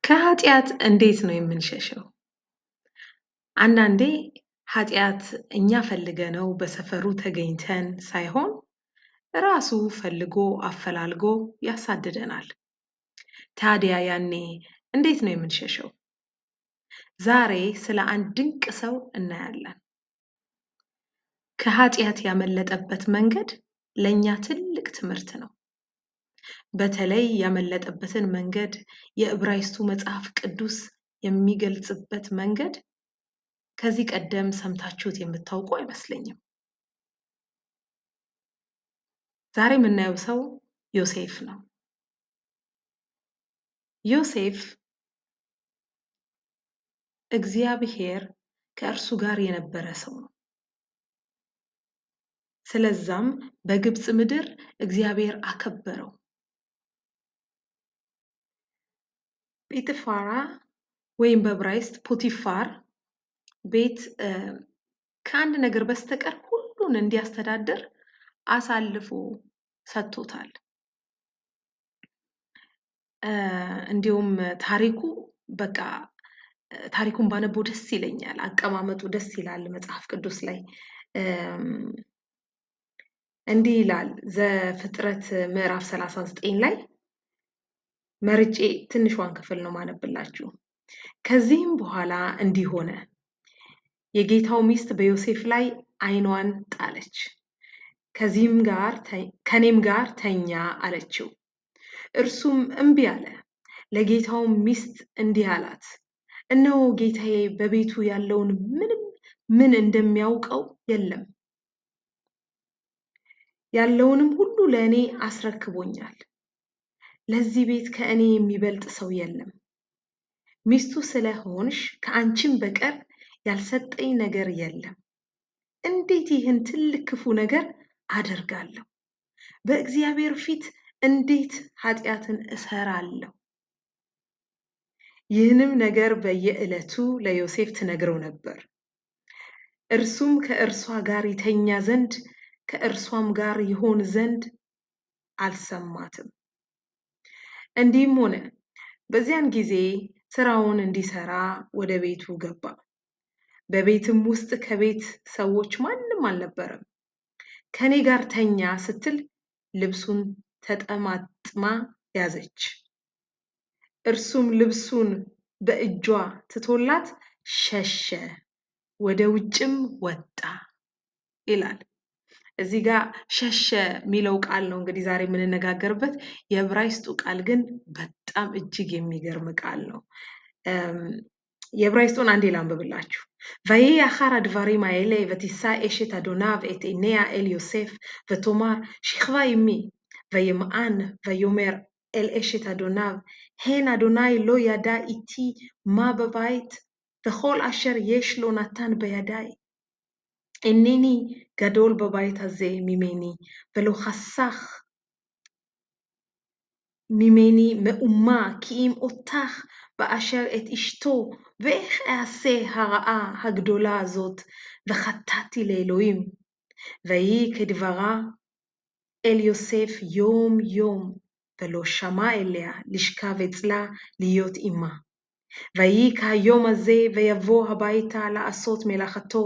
ከኃጢአት እንዴት ነው የምንሸሸው? አንዳንዴ ኃጢአት እኛ ፈልገነው በሰፈሩ ተገኝተን ሳይሆን ራሱ ፈልጎ አፈላልጎ ያሳድደናል። ታዲያ ያኔ እንዴት ነው የምንሸሸው? ዛሬ ስለ አንድ ድንቅ ሰው እናያለን። ከኃጢአት ያመለጠበት መንገድ ለእኛ ትልቅ ትምህርት ነው። በተለይ ያመለጠበትን መንገድ የዕብራይስጡ መጽሐፍ ቅዱስ የሚገልጽበት መንገድ ከዚህ ቀደም ሰምታችሁት የምታውቁ አይመስለኝም። ዛሬ የምናየው ሰው ዮሴፍ ነው። ዮሴፍ እግዚአብሔር ከእርሱ ጋር የነበረ ሰው ነው። ስለዛም በግብፅ ምድር እግዚአብሔር አከበረው። ጲጥፋራ ወይም በዕብራይስጥ ፖቲፋር ቤት ከአንድ ነገር በስተቀር ሁሉን እንዲያስተዳድር አሳልፎ ሰጥቶታል። እንዲሁም ታሪኩን ባነበው ደስ ይለኛል። አቀማመጡ ደስ ይላል። መጽሐፍ ቅዱስ ላይ እንዲህ ይላል። ዘፍጥረት ምዕራፍ 39 ላይ መርጬ ትንሿን ክፍል ነው ማነብላችሁ። ከዚህም በኋላ እንዲህ ሆነ፣ የጌታው ሚስት በዮሴፍ ላይ ዓይኗን ጣለች፣ ከኔም ጋር ተኛ አለችው። እርሱም እምቢ አለ። ለጌታው ሚስት እንዲህ አላት፣ እነሆ ጌታዬ በቤቱ ያለውን ምን እንደሚያውቀው የለም፣ ያለውንም ሁሉ ለእኔ አስረክቦኛል። ለዚህ ቤት ከእኔ የሚበልጥ ሰው የለም። ሚስቱ ስለሆንሽ ከአንቺም በቀር ያልሰጠኝ ነገር የለም። እንዴት ይህን ትልቅ ክፉ ነገር አደርጋለሁ? በእግዚአብሔር ፊት እንዴት ኃጢአትን እሰራለሁ? ይህንም ነገር በየዕለቱ ለዮሴፍ ትነግረው ነበር። እርሱም ከእርሷ ጋር ይተኛ ዘንድ ከእርሷም ጋር ይሆን ዘንድ አልሰማትም። እንዲህም ሆነ፣ በዚያን ጊዜ ስራውን እንዲሰራ ወደ ቤቱ ገባ። በቤትም ውስጥ ከቤት ሰዎች ማንም አልነበረም። ከኔ ጋር ተኛ ስትል ልብሱን ተጠማጥማ ያዘች። እርሱም ልብሱን በእጇ ትቶላት ሸሸ፣ ወደ ውጭም ወጣ ይላል። እዚህ ጋር ሸሸ የሚለው ቃል ነው እንግዲህ ዛሬ የምንነጋገርበት። የዕብራይስጡ ቃል ግን በጣም እጅግ የሚገርም ቃል ነው። የዕብራይስጡን አንዴ ላንብብላችሁ። ויהי אחר הדברים האלה ותישא אשת אדוניו את עיניה אל יוסף ותאמר שכבה עמי, וימען ויאמר אל אשת אדוניו, הן אדוני לא ידע איתי מה בבית, וכל אשר יש לו נתן בידי. אינני גדול בבית הזה ממני, ולא חסך ממני מאומה, כי אם אותך באשר את אשתו, ואיך אעשה הרעה הגדולה הזאת, וחטאתי לאלוהים. ויהי כדברה אל יוסף יום יום, ולא שמע אליה לשכב אצלה להיות עמה. ויהי כהיום הזה, ויבוא הביתה לעשות מלאכתו,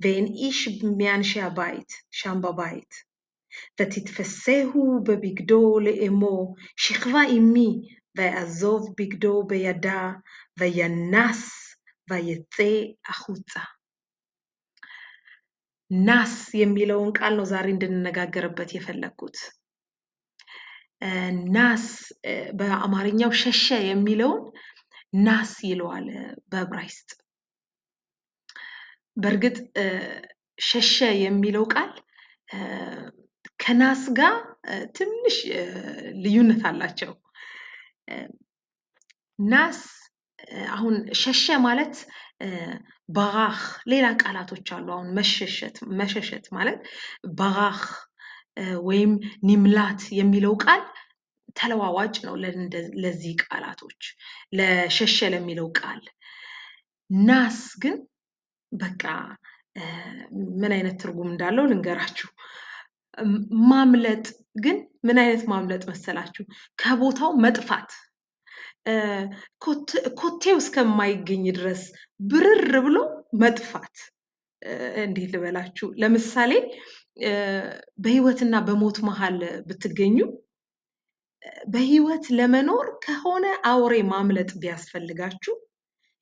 ואין איש מאנשי הבית שם בבית. ותתפסהו בבגדו לאמור, שכבה עמי, ויעזוב בגדו בידה, וינס ויצא החוצה. ናስ የሚለውን ቃል ነው ዛሬ እንድንነጋገርበት የፈለኩት። ናስ በአማርኛው ሸሸ የሚለውን ናስ ይለዋል በዕብራይስጥ። በእርግጥ ሸሸ የሚለው ቃል ከናስ ጋር ትንሽ ልዩነት አላቸው። ናስ አሁን ሸሸ ማለት በራኽ፣ ሌላ ቃላቶች አሉ። አሁን መሸሸት ማለት በራኽ ወይም ኒምላት የሚለው ቃል ተለዋዋጭ ነው ለዚህ ቃላቶች፣ ለሸሸ ለሚለው ቃል። ናስ ግን በቃ ምን አይነት ትርጉም እንዳለው ልንገራችሁ። ማምለጥ ግን ምን አይነት ማምለጥ መሰላችሁ? ከቦታው መጥፋት፣ ኮቴው እስከማይገኝ ድረስ ብርር ብሎ መጥፋት። እንዴት ልበላችሁ? ለምሳሌ በህይወትና በሞት መሃል ብትገኙ በህይወት ለመኖር ከሆነ አውሬ ማምለጥ ቢያስፈልጋችሁ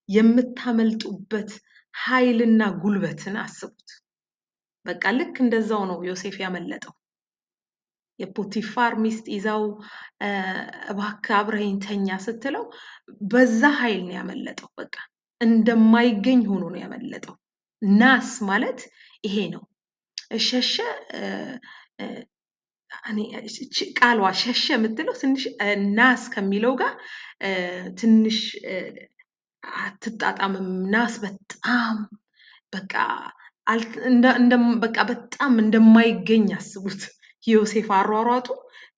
የምታመልጡበት ኃይልና ጉልበትን አስቡት። በቃ ልክ እንደዛው ነው ዮሴፍ ያመለጠው። የፖቲፋር ሚስት ይዛው እባክህ አብረኸኝ ተኛ ስትለው በዛ ኃይል ነው ያመለጠው። በቃ እንደማይገኝ ሆኖ ነው ያመለጠው። ናስ ማለት ይሄ ነው። ሸሸ ቃሏ ሸሸ የምትለው ትንሽ ናስ ከሚለው ጋር ትንሽ አትጣጣምም። ናስ በጣም በቃ በቃ በጣም እንደማይገኝ አስቡት። ዮሴፍ አሯሯጡ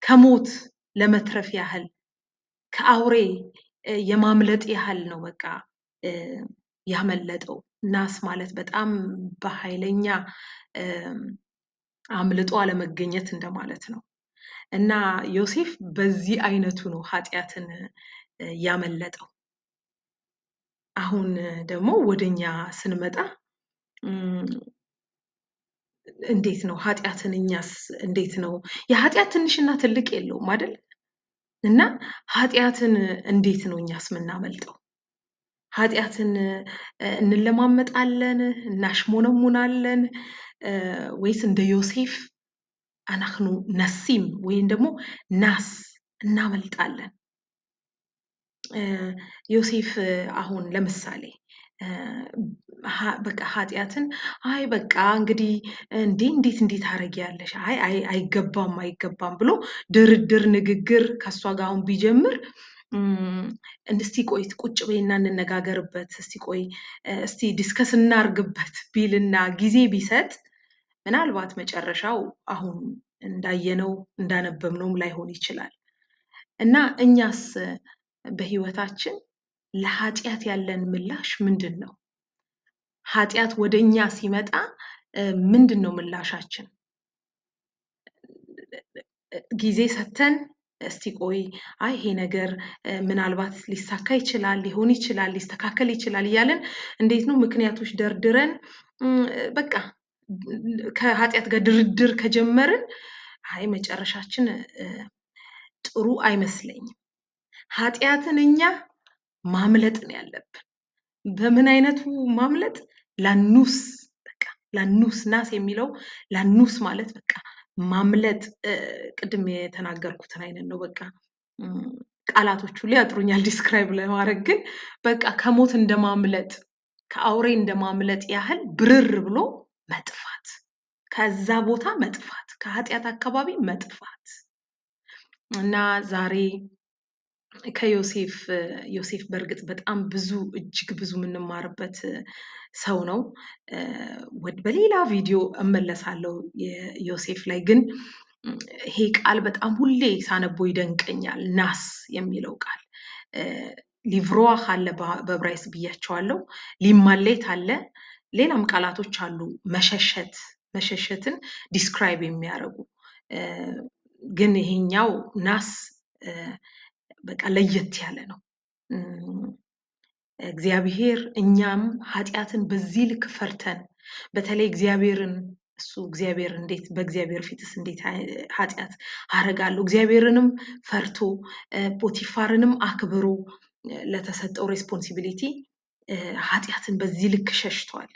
ከሞት ለመትረፍ ያህል ከአውሬ የማምለጥ ያህል ነው በቃ ያመለጠው። ናስ ማለት በጣም በኃይለኛ አምልጦ አለመገኘት እንደማለት ነው። እና ዮሴፍ በዚህ አይነቱ ነው ኃጢአትን ያመለጠው። አሁን ደግሞ ወደኛ ስንመጣ እንዴት ነው ኃጢአትን እኛስ እንዴት ነው? የኃጢአት ትንሽና ትልቅ የለውም አይደል? እና ኃጢአትን እንዴት ነው እኛስ የምናመልጠው? ኃጢአትን እንለማመጣለን፣ እናሽሞነሙናለን ወይስ እንደ ዮሴፍ አናክኑ ነሲም ወይም ደግሞ ናስ እናመልጣለን? ዮሴፍ አሁን ለምሳሌ በቃ ኃጢአትን አይ በቃ እንግዲህ እንዴት አረጊያለሽ? አይ አይገባም ብሎ ድርድር ንግግር ከሷ ጋር አሁን ቢጀምር እስቲ ቆይ ቁጭ በይና እንነጋገርበት፣ እስቲ ቆይ እስቲ ዲስከስ እናርግበት ቢልና ጊዜ ቢሰጥ ምናልባት መጨረሻው አሁን እንዳየነው እንዳነበብነውም ላይሆን ይችላል። እና እኛስ በህይወታችን ለኃጢአት ያለን ምላሽ ምንድን ነው? ኃጢአት ወደኛ ሲመጣ ምንድን ነው ምላሻችን? ጊዜ ሰተን እስቲ ቆይ አይ ይሄ ነገር ምናልባት ሊሳካ ይችላል፣ ሊሆን ይችላል፣ ሊስተካከል ይችላል እያለን እንዴት ነው ምክንያቶች ደርድረን በቃ ከኃጢአት ጋር ድርድር ከጀመርን አይ መጨረሻችን ጥሩ አይመስለኝም። ኃጢአትን እኛ ማምለጥ ነው ያለብን። በምን አይነቱ ማምለጥ? ላኑስ በቃ ላኑስ ናስ የሚለው ላኑስ ማለት በቃ ማምለጥ ቅድም የተናገርኩትን አይነት ነው። በቃ ቃላቶቹ ሊያጥሩኛል ዲስክራይብ ለማድረግ ግን በቃ ከሞት እንደማምለጥ ከአውሬ እንደማምለጥ ያህል ብርር ብሎ መጥፋት፣ ከዛ ቦታ መጥፋት፣ ከኃጢአት አካባቢ መጥፋት። እና ዛሬ ዮሴፍ በእርግጥ በጣም እጅግ ብዙ የምንማርበት ሰው ነው። በሌላ ቪዲዮ እመለሳለሁ ዮሴፍ ላይ። ግን ይሄ ቃል በጣም ሁሌ ሳነበው ይደንቀኛል። ናስ የሚለው ቃል ሊቭሮዋህ አለ በዕብራይስጥ ብያቸዋለሁ፣ ሊማሌት አለ፣ ሌላም ቃላቶች አሉ መሸሸትን ዲስክራይብ የሚያደርጉ። ግን ይሄኛው ናስ በቃ ለየት ያለ ነው። እግዚአብሔር እኛም ኃጢአትን በዚህ ልክ ፈርተን በተለይ እግዚአብሔር እንዴት በእግዚአብሔር ፊትስ እንዴት ኃጢአት አረጋለሁ እግዚአብሔርንም ፈርቶ ፖቲፋርንም አክብሮ ለተሰጠው ሬስፖንሲቢሊቲ ኃጢአትን በዚህ ልክ ሸሽቷል።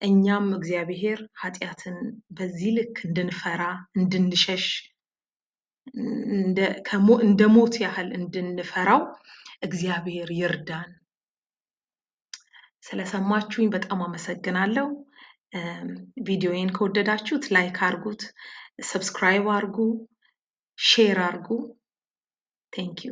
እኛም እግዚአብሔር ኃጢአትን በዚህ ልክ እንድንፈራ እንድንሸሽ እንደ ሞት ያህል እንድንፈራው እግዚአብሔር ይርዳን። ስለሰማችሁኝ በጣም አመሰግናለሁ። ቪዲዮዬን ከወደዳችሁት ላይክ አርጉት፣ ሰብስክራይብ አርጉ፣ ሼር አርጉ። ቴንክ ዩ